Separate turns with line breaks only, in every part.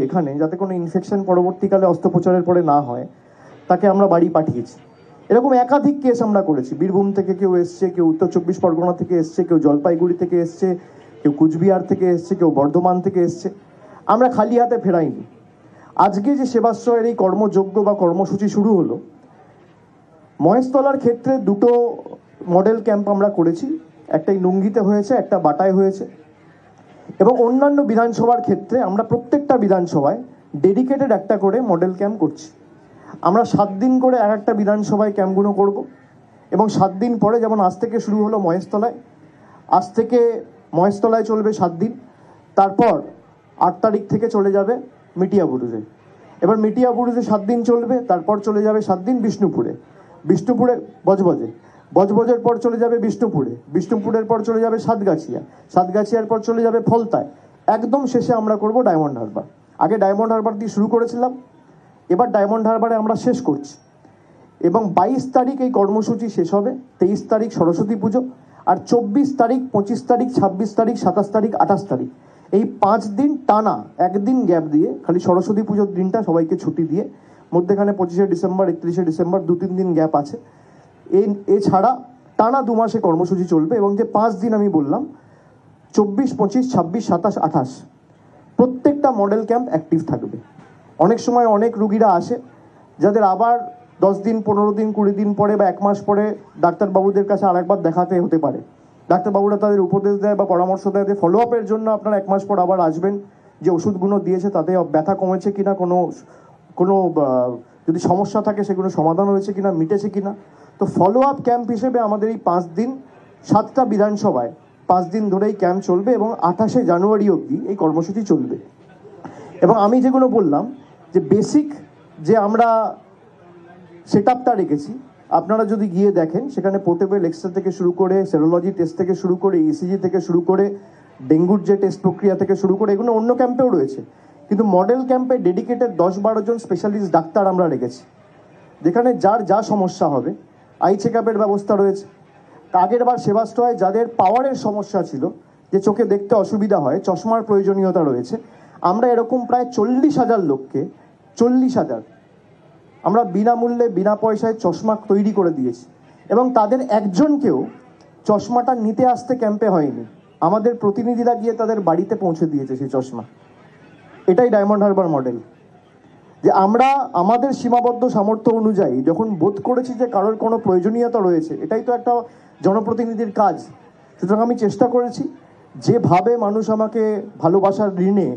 এখানে যাতে কোনো ইনফেকশন পরবর্তীকালে অস্ত্রোপচারের পরে না হয়, তাকে আমরা বাড়ি পাঠিয়েছি। এরকম একাধিক কেস আমরা করেছি। বীরভূম থেকে কেউ এসছে, কেউ উত্তর চব্বিশ পরগনা থেকে এসছে, কেউ জলপাইগুড়ি থেকে এসছে, কেউ কুচবিহার থেকে এসছে, কেউ বর্ধমান থেকে এসছে। আমরা খালি হাতে ফেরাইনি। আজকে যে সেবাশ্রয়ের এই কর্মযজ্ঞ বা কর্মসূচি শুরু হলো, মহেশতলার ক্ষেত্রে দুটো মডেল ক্যাম্প আমরা করেছি। একটাই নুঙ্গিতে হয়েছে, একটা বাটায় হয়েছে। এবং অন্যান্য বিধানসভার ক্ষেত্রে আমরা প্রত্যেকটা বিধানসভায় ডেডিকেটেড একটা করে মডেল ক্যাম্প করছি। আমরা 7 দিন করে একটা বিধানসভায় ক্যাম্পগুলো করব। এবং 7 দিন পরে, যেমন আজ থেকে শুরু হলো মহেশতলায়, আজ থেকে মহেশতলায় চলবে 7 দিন। তারপর 8 তারিখ থেকে চলে যাবে মিটিয়াবুরুজে। এবার মিটিয়াবুরুজে 7 দিন চলবে, তারপর চলে যাবে 7 দিন বিষ্ণুপুরে, বিষ্ণুপুরে বজবজে, বজবজের পর চলে যাবে বিষ্ণুপুরে, বিষ্ণুপুরের পর চলে যাবে সাতগাছিয়া, সাতগাছিয়ার পর চলে যাবে ফলতায়। একদম শেষে আমরা করব ডায়মন্ড হারবার। আগে ডায়মন্ড হারবার দিয়ে শুরু করেছিলাম, এবার ডায়মন্ড হারবারে আমরা শেষ করছি। এবং 22 তারিখ এই কর্মসূচি শেষ হবে। 23 তারিখ সরস্বতী পুজো, আর 24 তারিখ, 25 তারিখ, 26 তারিখ, 27 তারিখ, 28 তারিখ, এই 5 দিন টানা, একদিন গ্যাপ দিয়ে, খালি সরস্বতী পুজোর দিনটা সবাইকে ছুটি দিয়ে, মধ্যেখানে 25শে ডিসেম্বর, 31শে ডিসেম্বর 2-3 দিন গ্যাপ আছে। এছাড়া টানা 2 মাসে কর্মসূচি চলবে। এবং যে 5 দিন আমি বললাম, 24, 25, 26, 27, 28, প্রত্যেকটা মডেল ক্যাম্প অ্যাক্টিভ থাকবে। অনেক সময় অনেক রুগীরা আসে যাদের আবার 10 দিন, 15 দিন, 20 দিন পরে বা 1 মাস পরে ডাক্তারবাবুদের কাছে আরেকবার দেখাতে হতে পারে। ডাক্তারবাবুরা তাদের উপদেশ দেয় বা পরামর্শ দেয় যে ফলো আপের জন্য আপনারা 1 মাস পর আবার আসবেন, যে ওষুধগুলো দিয়েছে তাতে ব্যথা কমেছে কিনা, কোনো যদি সমস্যা থাকে সেগুলো সমাধান হয়েছে কিনা, মিটেছে কিনা। তো ফলো আপ ক্যাম্প হিসেবে আমাদের এই 5 দিন 7টা বিধানসভায় 5 দিন ধরেই ক্যাম্প চলবে এবং 28শে জানুয়ারি অবধি এই কর্মসূচি চলবে। এবং আমি যেগুলো বললাম, যে বেসিক যে আমরা সেট আপটা রেখেছি, আপনারা যদি গিয়ে দেখেন, সেখানে পোর্টেবল এক্সরে থেকে শুরু করে, সেরোলজি টেস্ট থেকে শুরু করে, ইসিজি থেকে শুরু করে, ডেঙ্গুর যে টেস্ট প্রক্রিয়া থেকে শুরু করে, এগুলো অন্য ক্যাম্পেও রয়েছে। কিন্তু মডেল ক্যাম্পে ডেডিকেটেড 10-12 জন স্পেশালিস্ট ডাক্তার আমরা রেখেছি, যেখানে যার যা সমস্যা হবে। আই চেক আপের ব্যবস্থা রয়েছে। আগের বার সেবাশ্রয়ে যাদের পাওয়ারের সমস্যা ছিল, যে চোখে দেখতে অসুবিধা হয়, চশমার প্রয়োজনীয়তা রয়েছে, আমরা এরকম প্রায় 40,000 লোককে, 40,000 আমরা বিনামূল্যে, বিনা পয়সায় চশমা তৈরি করে দিয়েছি। এবং তাদের একজনকেও চশমাটা নিতে আসতে ক্যাম্পে হয়নি, আমাদের প্রতিনিধিরা গিয়ে তাদের বাড়িতে পৌঁছে দিয়েছে সেই চশমা। এটাই ডায়মন্ড হারবার মডেল। যে আমরা আমাদের সীমাবদ্ধ সামর্থ্য অনুযায়ী যখন বোধ করেছি যে কারোর কোনো প্রয়োজনীয়তা রয়েছে, এটাই তো একটা জনপ্রতিনিধির কাজ। সুতরাং আমি চেষ্টা করেছি, যেভাবে মানুষ আমাকে ভালোবাসার ঋণে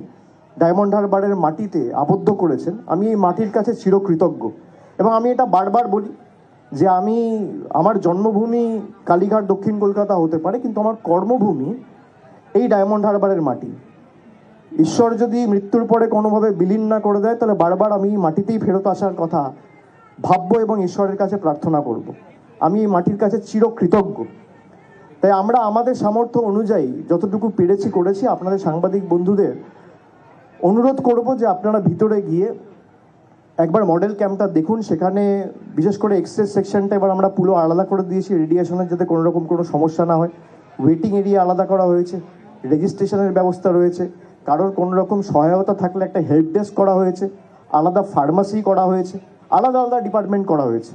ডায়মন্ড হারবারের মাটিতে আবদ্ধ করেছেন, আমি এই মাটির কাছে চিরকৃতজ্ঞ। এবং আমি এটা বারবার বলি যে আমার জন্মভূমি কালীঘাট, দক্ষিণ কলকাতা হতে পারে, কিন্তু আমার কর্মভূমি এই ডায়মন্ড হারবারের মাটি। ঈশ্বর যদি মৃত্যুর পরে কোনোভাবে বিলীন না করে দেয়, তাহলে বারবার আমি মাটিতেই ফেরত আসার কথা ভাববো এবং ঈশ্বরের কাছে প্রার্থনা করব। আমি এই মাটির কাছে চিরকৃতজ্ঞ। তাই আমরা আমাদের সামর্থ্য অনুযায়ী যতটুকু পেরেছি করেছি। আপনাদের সাংবাদিক বন্ধুদের অনুরোধ করব যে আপনারা ভিতরে গিয়ে একবার মডেল ক্যাম্পটা দেখুন। সেখানে বিশেষ করে এক্সরে সেকশনটা এবার আমরা পুরো আলাদা করে দিয়েছি, রেডিয়েশনের যাতে কোনো রকম কোনো সমস্যা না হয়। ওয়েটিং এরিয়া আলাদা করা হয়েছে, রেজিস্ট্রেশনের ব্যবস্থা রয়েছে, কারোর কোনো রকম সহায়তা থাকলে একটা হেল্প ডেস্ক করা হয়েছে, আলাদা ফার্মাসি করা হয়েছে, আলাদা আলাদা ডিপার্টমেন্ট করা হয়েছে।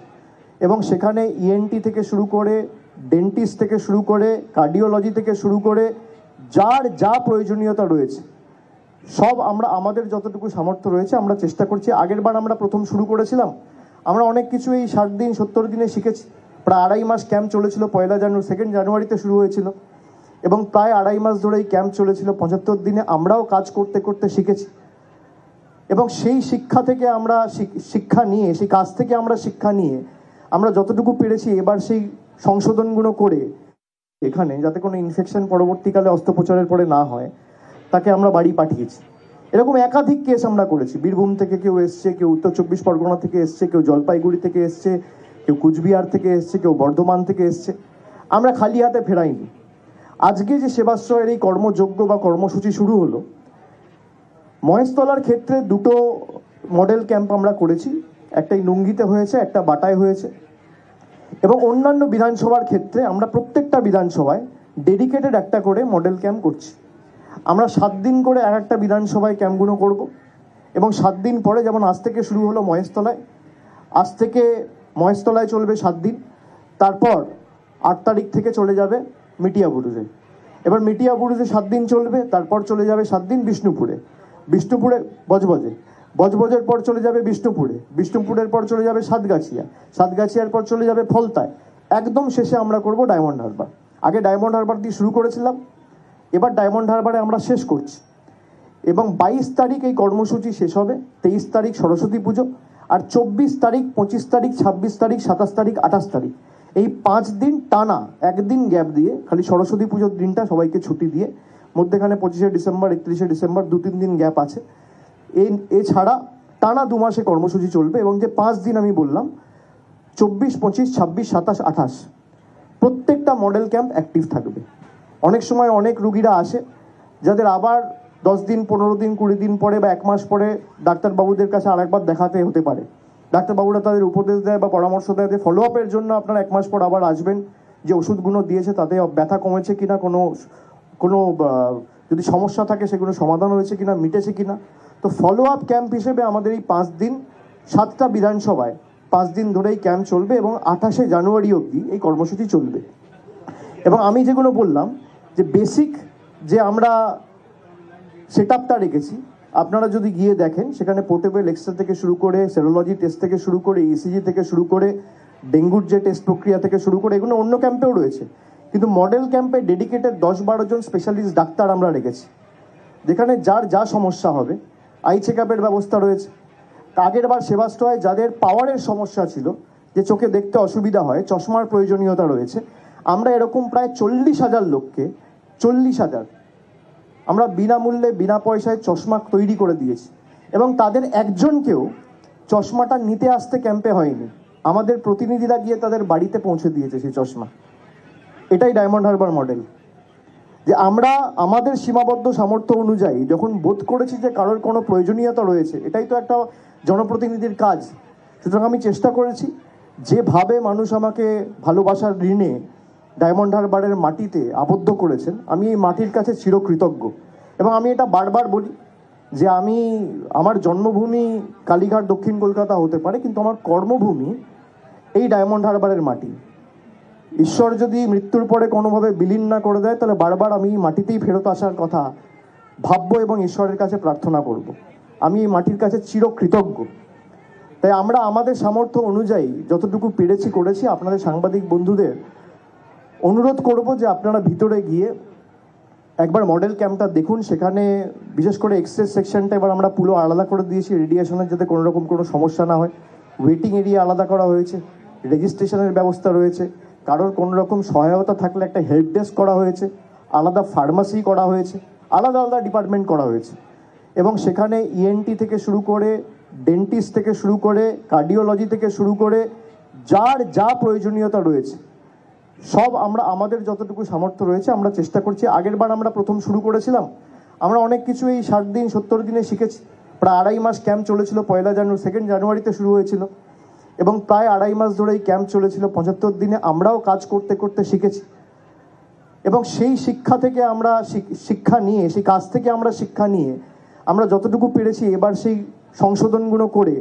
এবং সেখানে ইএনটি থেকে শুরু করে, ডেন্টিস্ট থেকে শুরু করে, কার্ডিওলজি থেকে শুরু করে, যার যা প্রয়োজনীয়তা রয়েছে সব আমরা আমাদের যতটুকু সামর্থ্য রয়েছে আমরা চেষ্টা করছি। আগের বার আমরা প্রথম শুরু করেছিলাম, আমরা অনেক কিছু এই 60 দিন 70 দিনে শিখেছি। প্রায় 2.5 মাস ক্যাম্প চলেছিল। 2 জানুয়ারিতে শুরু হয়েছিল এবং প্রায় 2.5 মাস ধরে এই ক্যাম্প চলেছিল। 75 দিনে আমরাও কাজ করতে করতে শিখেছি। এবং সেই শিক্ষা থেকে আমরা সেই কাজ থেকে আমরা শিক্ষা নিয়ে আমরা যতটুকু পেরেছি এবার সেই সংশোধনগুলো করে, এখানে যাতে কোনো ইনফেকশন পরবর্তীকালে অস্ত্রোপচারের পরে না হয়, তাকে আমরা বাড়ি পাঠিয়েছি। এরকম একাধিক কেস আমরা করেছি। বীরভূম থেকে কেউ এসছে, কেউ উত্তর চব্বিশ পরগনা থেকে এসছে, কেউ জলপাইগুড়ি থেকে এসছে, কেউ কুচবিহার থেকে এসছে, কেউ বর্ধমান থেকে এসছে। আমরা খালি হাতে ফেরাইনি। আজকে যে সেবাশ্রয়ের এই কর্মযজ্ঞ বা কর্মসূচি শুরু হলো, মহেশতলার ক্ষেত্রে দুটো মডেল ক্যাম্প আমরা করেছি। একটাই নুঙ্গিতে হয়েছে, একটা বাটায় হয়েছে। এবং অন্যান্য বিধানসভার ক্ষেত্রে আমরা প্রত্যেকটা বিধানসভায় ডেডিকেটেড একটা করে মডেল ক্যাম্প করছি। আমরা 7 দিন করে একটা বিধানসভায় ক্যাম্পগুলো করব। এবং 7 দিন পরে, যেমন আজ থেকে শুরু হলো মহেশতলায়, আজ থেকে মহেশতলায় চলবে 7 দিন, তারপর 8 তারিখ থেকে চলে যাবে মিটিয়াবুরুজে। এবার মিটিয়াবুরুজে 7 দিন চলবে, তারপর চলে যাবে 7 দিন বিষ্ণুপুরে, বিষ্ণুপুরে বজবজে, বজবজের পর চলে যাবে বিষ্ণুপুরে, বিষ্ণুপুরের পর চলে যাবে সাতগাছিয়া, সাতগাছিয়ার পর চলে যাবে ফলতায়, একদম শেষে আমরা করব ডায়মন্ড হারবার। আগে ডায়মন্ড হারবার দিয়ে শুরু করেছিলাম, এবার ডায়মন্ড হারবারে আমরা শেষ করছি। এবং 22 তারিখ এই কর্মসূচি শেষ হবে, 23 তারিখ সরস্বতী পুজো, আর 24 তারিখ, 25 তারিখ, 26 তারিখ, 27 তারিখ, 28 তারিখ, এই 5 দিন টানা, একদিন গ্যাপ দিয়ে, খালি সরস্বতী পুজোর দিনটা সবাইকে ছুটি দিয়ে, মধ্যেখানে 25শে ডিসেম্বর, 31শে ডিসেম্বর 2-3 দিন গ্যাপ আছে। এছাড়া টানা 2 মাসে কর্মসূচি চলবে। এবং যে 5 দিন আমি বললাম, 24, 25, 26, 27, 28, প্রত্যেকটা মডেল ক্যাম্প অ্যাক্টিভ থাকবে। অনেক সময় অনেক রুগীরা আসে যাদের আবার 10 দিন, 15 দিন, 20 দিন পরে বা 1 মাস পরে ডাক্তারবাবুদের কাছে আরেকবার দেখাতে হতে পারে। ডাক্তারবাবুরা তাদের উপদেশ দেয় বা পরামর্শ দেয় যে ফলো আপের জন্য আপনারা 1 মাস পর আবার আসবেন, যে ওষুধগুলো দিয়েছে তাতে ব্যথা কমেছে কিনা, কোনো যদি সমস্যা থাকে সেগুলো সমাধান হয়েছে কিনা, মিটেছে কিনা। তো ফলো আপ ক্যাম্প হিসেবে আমাদের এই 5 দিন 7টা বিধানসভায় 5 দিন ধরেই ক্যাম্প চলবে এবং 28শে জানুয়ারি অবধি এই কর্মসূচি চলবে। এবং আমি যেগুলো বললাম যে বেসিক যে আমরা সেট আপটা রেখেছি, আপনারা যদি গিয়ে দেখেন, সেখানে পোর্টেবল এক্সরে থেকে শুরু করে, সেরোলজি টেস্ট থেকে শুরু করে, ইসিজি থেকে শুরু করে, ডেঙ্গুর যে টেস্ট প্রক্রিয়া থেকে শুরু করে, এগুলো অন্য ক্যাম্পেও রয়েছে। কিন্তু মডেল ক্যাম্পে ডেডিকেটেড 10-12 জন স্পেশালিস্ট ডাক্তার আমরা রেখেছি, যেখানে যার যা সমস্যা হবে, আই চেক আপের ব্যবস্থা রয়েছে। আগের বার সেবাশ্রয় যাদের পাওয়ারের সমস্যা ছিল, যে চোখে দেখতে অসুবিধা হয়, চশমার প্রয়োজনীয়তা রয়েছে, আমরা এরকম প্রায় 40,000 লোককে, 40,000 আমরা বিনামূল্যে, বিনা পয়সায় চশমা তৈরি করে দিয়েছি। এবং তাদের একজনকেও চশমাটা নিতে আসতে ক্যাম্পে হয়নি, আমাদের প্রতিনিধিরা গিয়ে তাদের বাড়িতে পৌঁছে দিয়েছে সেই চশমা। এটাই ডায়মন্ড হারবার মডেল, যে আমরা আমাদের সীমাবদ্ধ সামর্থ্য অনুযায়ী যখন বোধ করেছি যে কারোর কোনো প্রয়োজনীয়তা রয়েছে, এটাই তো একটা জনপ্রতিনিধির কাজ। সুতরাং আমি চেষ্টা করেছি, যেভাবে মানুষ আমাকে ভালোবাসার ঋণে ডায়মন্ড হারবারের মাটিতে আবদ্ধ করেছেন, আমি এই মাটির কাছে চিরকৃতজ্ঞ। এবং আমি এটা বারবার বলি যে আমার জন্মভূমি কালীঘাট, দক্ষিণ কলকাতা হতে পারে, কিন্তু আমার কর্মভূমি এই ডায়মন্ড হারবারের মাটি। ঈশ্বর যদি মৃত্যুর পরে কোনোভাবে বিলীন না করে দেয়, তাহলে বারবার আমি মাটিতেই ফেরত আসার কথা ভাববো এবং ঈশ্বরের কাছে প্রার্থনা করব। আমি এই মাটির কাছে চিরকৃতজ্ঞ। তাই আমরা আমাদের সামর্থ্য অনুযায়ী যতটুকু পেরেছি করেছি। আপনাদের সাংবাদিক বন্ধুদের অনুরোধ করব যে আপনারা ভিতরে গিয়ে একবার মডেল ক্যাম্পটা দেখুন। সেখানে বিশেষ করে এক্সরে সেকশনটা এবার আমরা পুরো আলাদা করে দিয়েছি, রেডিয়েশনের যাতে কোনো রকম কোনো সমস্যা না হয়। ওয়েটিং এরিয়া আলাদা করা হয়েছে, রেজিস্ট্রেশনের ব্যবস্থা রয়েছে, কারোর কোনো রকম সহায়তা থাকলে একটা হেল্প ডেস্ক করা হয়েছে, আলাদা ফার্মাসি করা হয়েছে, আলাদা আলাদা ডিপার্টমেন্ট করা হয়েছে। এবং সেখানে ইএনটি থেকে শুরু করে, ডেন্টিস্ট থেকে শুরু করে, কার্ডিওলজি থেকে শুরু করে, যার যা প্রয়োজনীয়তা রয়েছে সব আমরা আমাদের যতটুকু সামর্থ্য রয়েছে আমরা চেষ্টা করছি। আগের বার আমরা প্রথম শুরু করেছিলাম, আমরা অনেক কিছু এই 60 দিন 70 দিনে শিখেছি। প্রায় 2.5 মাস ক্যাম্প চলেছিল, 2 জানুয়ারিতে শুরু হয়েছিল এবং প্রায় 2.5 মাস ধরে এই ক্যাম্প চলেছিল। 75 দিনে আমরাও কাজ করতে করতে শিখেছি এবং সেই শিক্ষা থেকে আমরা সেই কাজ থেকে আমরা শিক্ষা নিয়ে আমরা যতটুকু পেরেছি এবার সেই সংশোধনগুলো করে